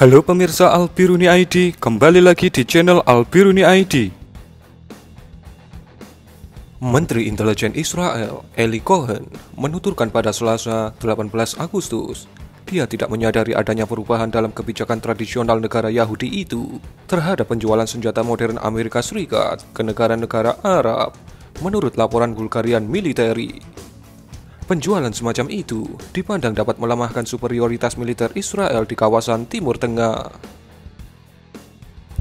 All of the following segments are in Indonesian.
Halo pemirsa Albiruni ID, kembali lagi di channel Albiruni ID. Menteri Intelijen Israel, Eli Cohen, menuturkan pada Selasa, 18 Agustus, dia tidak menyadari adanya perubahan dalam kebijakan tradisional negara Yahudi itu terhadap penjualan senjata modern Amerika Serikat ke negara-negara Arab, menurut laporan Bulgarian Military. Penjualan semacam itu dipandang dapat melemahkan superioritas militer Israel di kawasan Timur Tengah.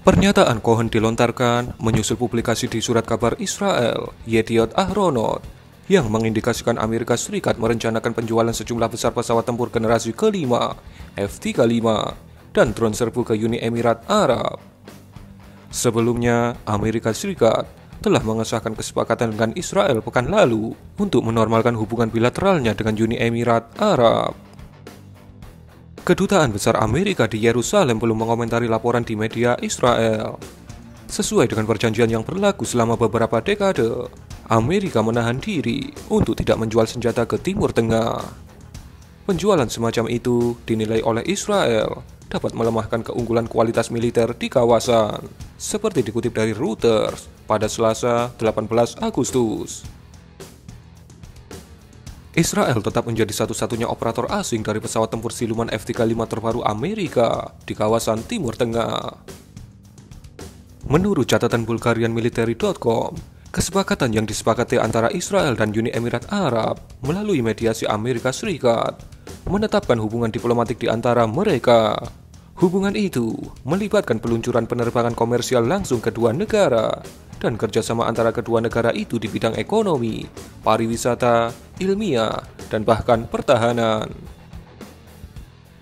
Pernyataan Cohen dilontarkan menyusul publikasi di surat kabar Israel, Yediot Ahronot, yang mengindikasikan Amerika Serikat merencanakan penjualan sejumlah besar pesawat tempur generasi kelima, F-35, dan drone serbu ke Uni Emirat Arab. Sebelumnya, Amerika Serikat telah mengesahkan kesepakatan dengan Israel pekan lalu untuk menormalkan hubungan bilateralnya dengan Uni Emirat Arab. Kedutaan Besar Amerika di Yerusalem belum mengomentari laporan di media Israel. Sesuai dengan perjanjian yang berlaku selama beberapa dekade, Amerika menahan diri untuk tidak menjual senjata ke Timur Tengah. Penjualan semacam itu dinilai oleh Israel dapat melemahkan keunggulan kualitas militer di kawasan, seperti dikutip dari Reuters pada Selasa, 18 Agustus. Israel tetap menjadi satu-satunya operator asing dari pesawat tempur siluman F-35 terbaru Amerika di kawasan Timur Tengah. Menurut catatan Bulgarianmilitary.com, kesepakatan yang disepakati antara Israel dan Uni Emirat Arab melalui mediasi Amerika Serikat menetapkan hubungan diplomatik di antara mereka. Hubungan itu melibatkan peluncuran penerbangan komersial langsung kedua negara dan kerjasama antara kedua negara itu di bidang ekonomi, pariwisata, ilmiah, dan bahkan pertahanan.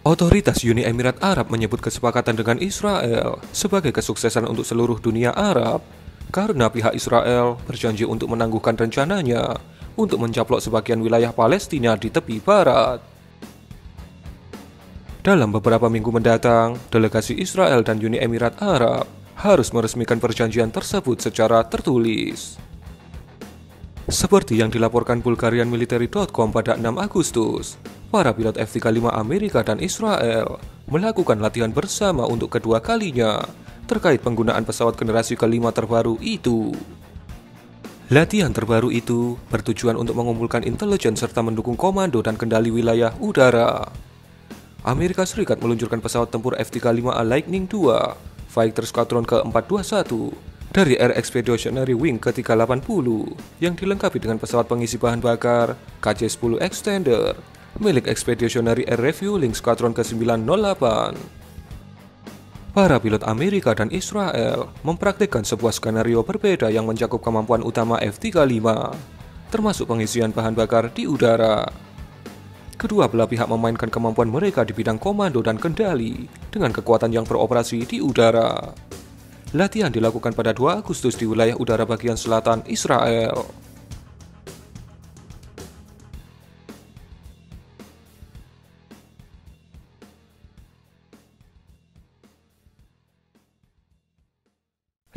Otoritas Uni Emirat Arab menyebut kesepakatan dengan Israel sebagai kesuksesan untuk seluruh dunia Arab karena pihak Israel berjanji untuk menangguhkan rencananya untuk mencaplok sebagian wilayah Palestina di tepi barat. Dalam beberapa minggu mendatang, delegasi Israel dan Uni Emirat Arab harus meresmikan perjanjian tersebut secara tertulis. Seperti yang dilaporkan Bulgarianmilitary.com pada 6 Agustus, para pilot F-35 Amerika dan Israel melakukan latihan bersama untuk kedua kalinya terkait penggunaan pesawat generasi kelima terbaru itu. Latihan terbaru itu bertujuan untuk mengumpulkan intelijen serta mendukung komando dan kendali wilayah udara. Amerika Serikat meluncurkan pesawat tempur F-35A Lightning II Fighter Squadron ke-421 dari Air Expeditionary Wing ke-380 yang dilengkapi dengan pesawat pengisi bahan bakar KC-10 Extender milik Expeditionary Air Refueling Squadron ke-908. Para pilot Amerika dan Israel mempraktikkan sebuah skenario berbeda yang mencakup kemampuan utama F-35, termasuk pengisian bahan bakar di udara. Kedua belah pihak memainkan kemampuan mereka di bidang komando dan kendali dengan kekuatan yang beroperasi di udara. Latihan dilakukan pada 2 Agustus di wilayah udara bagian selatan Israel.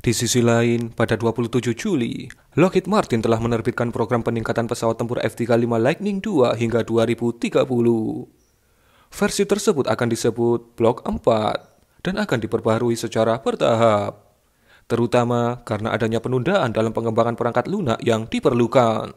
Di sisi lain, pada 27 Juli, Lockheed Martin telah menerbitkan program peningkatan pesawat tempur F-35 Lightning II hingga 2030. Versi tersebut akan disebut Block 4 dan akan diperbaharui secara bertahap, terutama karena adanya penundaan dalam pengembangan perangkat lunak yang diperlukan.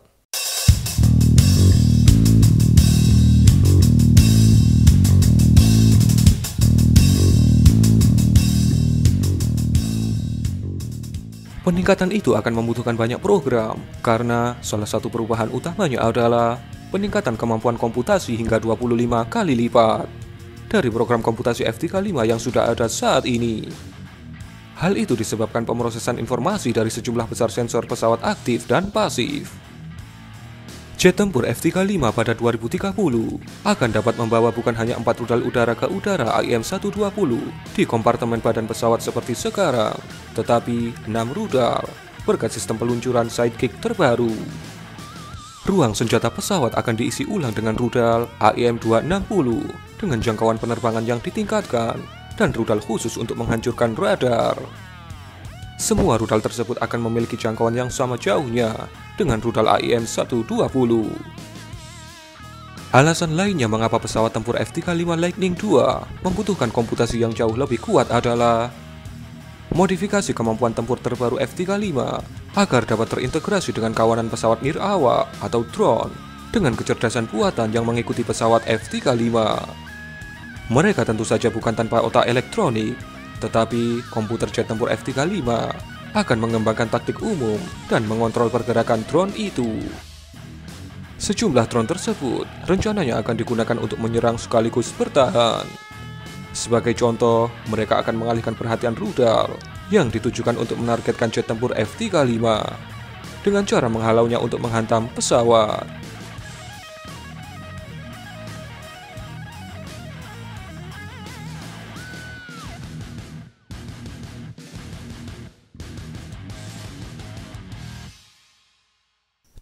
Peningkatan itu akan membutuhkan banyak program, karena salah satu perubahan utamanya adalah peningkatan kemampuan komputasi hingga 25 kali lipat dari program komputasi F-35 yang sudah ada saat ini. Hal itu disebabkan pemrosesan informasi dari sejumlah besar sensor pesawat aktif dan pasif. Jet tempur F-35 pada 2030 akan dapat membawa bukan hanya 4 rudal udara ke udara IM-120 di kompartemen badan pesawat seperti sekarang, tetapi 6 rudal berkat sistem peluncuran Sidekick terbaru. Ruang senjata pesawat akan diisi ulang dengan rudal IM-260 dengan jangkauan penerbangan yang ditingkatkan dan rudal khusus untuk menghancurkan radar. Semua rudal tersebut akan memiliki jangkauan yang sama jauhnya dengan rudal IM-120. Alasan lainnya mengapa pesawat tempur F-35 Lightning II membutuhkan komputasi yang jauh lebih kuat adalah modifikasi kemampuan tempur terbaru F-35 agar dapat terintegrasi dengan kawanan pesawat nirawak atau drone dengan kecerdasan buatan yang mengikuti pesawat F-35. Mereka tentu saja bukan tanpa otak elektronik, tetapi komputer jet tempur F-35 akan mengembangkan taktik umum dan mengontrol pergerakan drone itu. Sejumlah drone tersebut rencananya akan digunakan untuk menyerang sekaligus bertahan. Sebagai contoh, mereka akan mengalihkan perhatian rudal yang ditujukan untuk menargetkan jet tempur F-35 dengan cara menghalaunya untuk menghantam pesawat.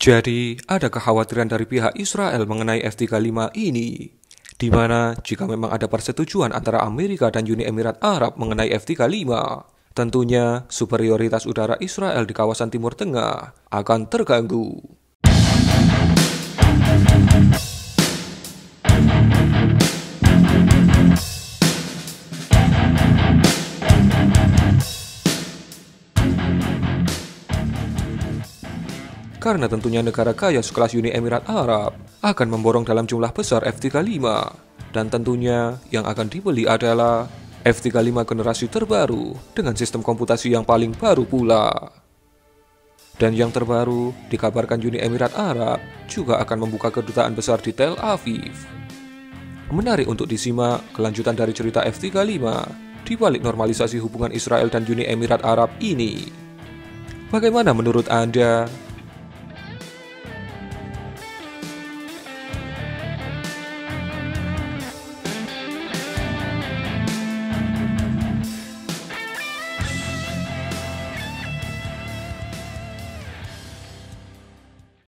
Jadi, ada kekhawatiran dari pihak Israel mengenai F-35 ini, di mana jika memang ada persetujuan antara Amerika dan Uni Emirat Arab mengenai F-35, tentunya superioritas udara Israel di kawasan Timur Tengah akan terganggu. Karena tentunya negara kaya sekelas Uni Emirat Arab akan memborong dalam jumlah besar F-35, dan tentunya yang akan dibeli adalah F-35 generasi terbaru dengan sistem komputasi yang paling baru pula. Dan yang terbaru, dikabarkan Uni Emirat Arab juga akan membuka kedutaan besar di Tel Aviv. Menarik untuk disimak kelanjutan dari cerita F-35 di balik normalisasi hubungan Israel dan Uni Emirat Arab ini. Bagaimana menurut Anda?